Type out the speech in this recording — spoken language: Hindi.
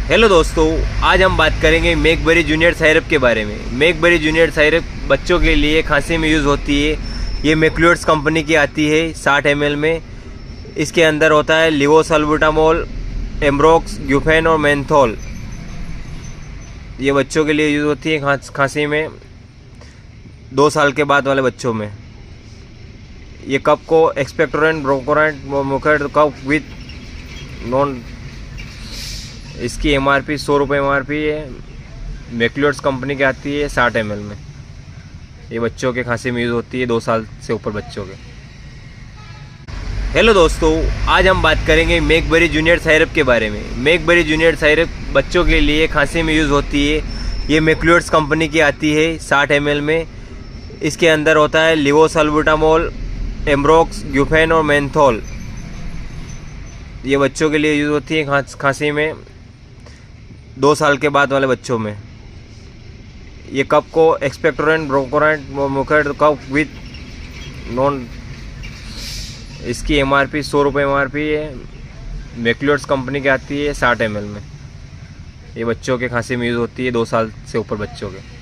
हेलो दोस्तों, आज हम बात करेंगे मैकबेरी जूनियर साइरप के बारे में। मैकबेरी जूनियर साइरप बच्चों के लिए खांसी में यूज़ होती है। ये मैक्लोड्स कंपनी की आती है 60 ml में। इसके अंदर होता है लिवोसाल्बुटामोल, एम्ब्रोक्स, ग्यूफेन और मेंथोल। ये बच्चों के लिए यूज़ होती है खांसी में 2 साल के बाद वाले बच्चों में। ये कप को एक्सपेक्टोरेंट, ब्रोंकोरेंट, मुकेट कप विथ नॉन। इसकी MRP 100 रुपये MRP है। मैक्लोड्स कंपनी की आती है 60 ml में। ये बच्चों के खांसी में यूज़ होती है 2 साल से ऊपर बच्चों के। हेलो दोस्तों, आज हम बात करेंगे मैकबेरी जूनियर साइरप के बारे में। मैकबेरी जूनियर साइरप बच्चों के लिए खांसी में यूज़ होती है। ये मैक्लोड्स कंपनी की आती है 60 ml में। इसके अंदर होता है लिवोसाल्बुटामोल, एम्ब्रोक्स, ग्यूफेन और मेंथोल। ये बच्चों के लिए यूज़ होती है खांसी में 2 साल के बाद वाले बच्चों में। ये कप को एक्सपेक्टोरेंट, ब्रोंकोरेंट, मुकेट कप विथ नॉन। इसकी MRP 100 रुपये MRP है। मैक्लोड्स कंपनी की आती है 60 ml में। ये बच्चों के खांसी में यूज़ होती है 2 साल से ऊपर बच्चों के।